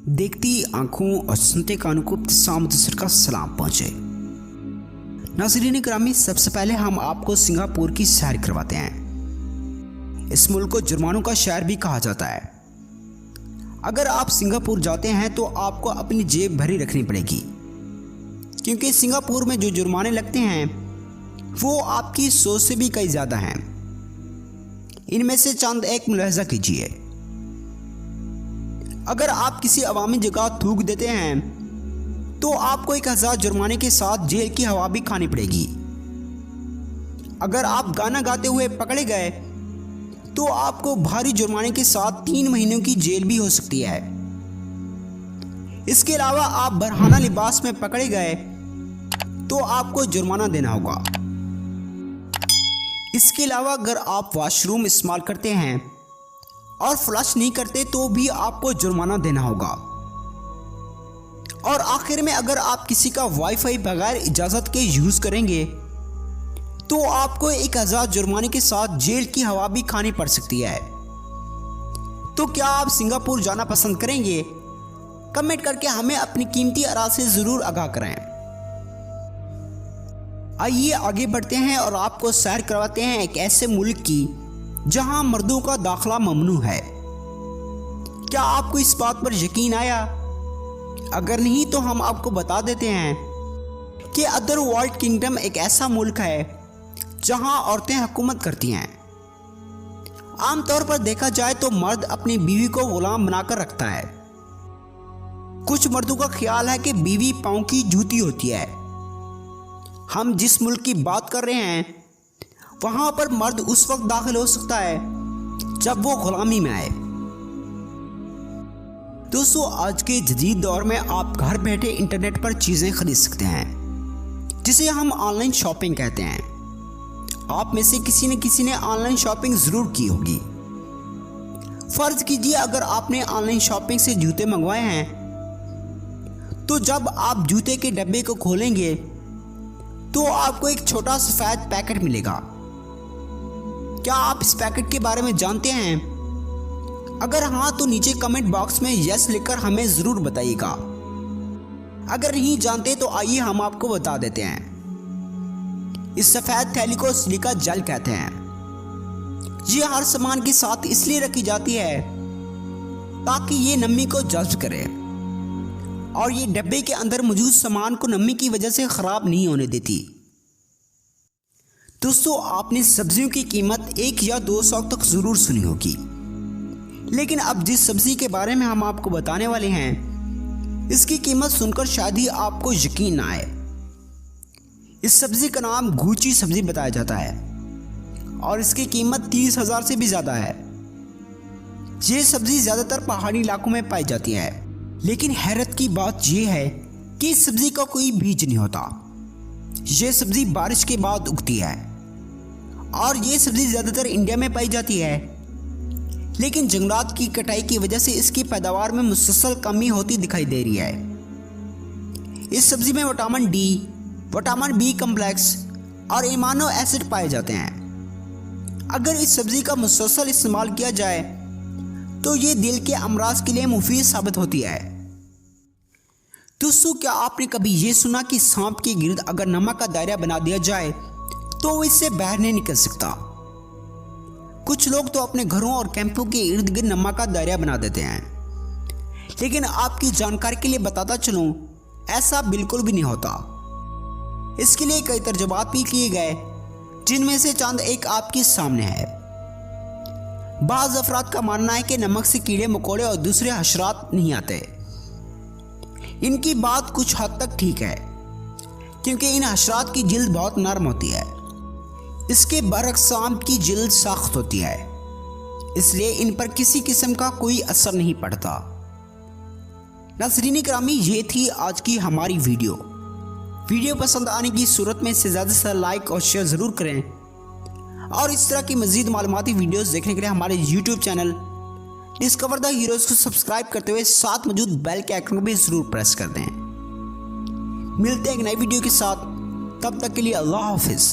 देखती आंखों और सुनते कानों को इब्तिसाम का सलाम पहुंचे। नाज़रीन ग्रामी, सबसे पहले हम आपको सिंगापुर की सैर करवाते हैं। इस मुल्क को जुर्मानों का शहर भी कहा जाता है। अगर आप सिंगापुर जाते हैं तो आपको अपनी जेब भरी रखनी पड़ेगी, क्योंकि सिंगापुर में जो जुर्माने लगते हैं वो आपकी सोच से भी कई ज़्यादा हैं। इनमें से चंद एक मुलाहजा कीजिए। अगर आप किसी अवामी जगह थूक देते हैं तो आपको 1000 जुर्माने के साथ जेल की हवा भी खानी पड़ेगी। अगर आप गाना गाते हुए पकड़े गए तो आपको भारी जुर्माने के साथ 3 महीनों की जेल भी हो सकती है। इसके अलावा आप बरहाना लिबास में पकड़े गए तो आपको जुर्माना देना होगा। इसके अलावा अगर आप वॉशरूम इस्तेमाल करते हैं और फ्लश नहीं करते तो भी आपको जुर्माना देना होगा। और आखिर में अगर आप किसी का वाईफाई बगैर इजाज़त के यूज़ करेंगे तो आपको 1000 जुर्माने के साथ जेल की हवा भी खानी पड़ सकती है। तो क्या आप सिंगापुर जाना पसंद करेंगे? कमेंट करके हमें अपनी कीमती आराय से ज़रूर आगाह करें। आइए आगे बढ़ते हैं और आपको सैर करवाते हैं एक ऐसे मुल्क की जहां मर्दों का दाखिला ममनू है। क्या आपको इस बात पर यकीन आया? अगर नहीं तो हम आपको बता देते हैं कि अदर वर्ल्ड किंगडम एक ऐसा मुल्क है जहां औरतें हुकूमत करती हैं। आमतौर पर देखा जाए तो मर्द अपनी बीवी को गुलाम बनाकर रखता है। कुछ मर्दों का ख्याल है कि बीवी पांव की जूती होती है। हम जिस मुल्क की बात कर रहे हैं वहां पर मर्द उस वक्त दाखिल हो सकता है जब वो गुलामी में आए। दोस्तों, आज के जदीद दौर में आप घर बैठे इंटरनेट पर चीज़ें खरीद सकते हैं, जिसे हम ऑनलाइन शॉपिंग कहते हैं। आप में से किसी ने ऑनलाइन शॉपिंग ज़रूर की होगी। फ़र्ज़ कीजिए अगर आपने ऑनलाइन शॉपिंग से जूते मंगवाए हैं तो जब आप जूते के डब्बे को खोलेंगे तो आपको एक छोटा सफ़ेद पैकेट मिलेगा। क्या आप इस पैकेट के बारे में जानते हैं? अगर हाँ तो नीचे कमेंट बॉक्स में यस लिखकर हमें ज़रूर बताइएगा। अगर नहीं जानते तो आइए हम आपको बता देते हैं। इस सफ़ेद थैली को सिलिका जेल कहते हैं। ये हर सामान के साथ इसलिए रखी जाती है ताकि ये नमी को जज़्ब करे और ये डब्बे के अंदर मौजूद सामान को नमी की वजह से ख़राब नहीं होने देती। दोस्तों, आपने सब्जियों की कीमत 1 या 2 सौ तक ज़रूर सुनी होगी, लेकिन अब जिस सब्ज़ी के बारे में हम आपको बताने वाले हैं इसकी कीमत सुनकर शायद ही आपको यकीन ना आए। इस सब्ज़ी का नाम गूची सब्ज़ी बताया जाता है और इसकी कीमत 30,000 से भी ज़्यादा है। ये सब्ज़ी ज़्यादातर पहाड़ी इलाकों में पाई जाती है, लेकिन हैरत की बात यह है कि इस सब्ज़ी का कोई बीज नहीं होता। ये सब्ज़ी बारिश के बाद उगती है और ये सब्ज़ी ज़्यादातर इंडिया में पाई जाती है, लेकिन जंगलात की कटाई की वजह से इसकी पैदावार में मुसलसल कमी होती दिखाई दे रही है। इस सब्ज़ी में vitamin D, vitamin B complex और एमाइनो एसिड पाए जाते हैं। अगर इस सब्ज़ी का मुसलसल इस्तेमाल किया जाए तो ये दिल के अमराज के लिए मुफीद साबित होती है। दोस्तों, क्या आपने कभी ये सुना कि सांप के गिर्द अगर नमक का दायरा बना दिया जाए तो वो इससे बाहर नहीं निकल सकता? कुछ लोग तो अपने घरों और कैंपों के इर्द गिर्द नमक का दायरा बना देते हैं, लेकिन आपकी जानकारी के लिए बताता चलूं, ऐसा बिल्कुल भी नहीं होता। इसके लिए कई तर्जुमात भी किए गए, जिनमें से चंद एक आपके सामने है। बाज़ अफराद का मानना है कि नमक से कीड़े मकोड़े और दूसरे हशरात नहीं आते। इनकी बात कुछ हद तक ठीक है, क्योंकि इन हशरात की जिल्द बहुत नरम होती है। इसके बरक्स सांप की जिल्द सख्त होती है, इसलिए इन पर किसी किस्म का कोई असर नहीं पड़ता। नाज़रीन ग्रामी, ये थी आज की हमारी वीडियो पसंद आने की सूरत में इसे ज़्यादा से लाइक और शेयर ज़रूर करें और इस तरह की मज़ीद मालूमाती वीडियोस देखने के लिए हमारे YouTube channel discover the heroes को सब्सक्राइब करते हुए साथ मौजूद बेल के आइकन को भी ज़रूर प्रेस कर दें। मिलते हैं एक नई वीडियो के साथ, तब तक के लिए अल्लाह हाफिज़।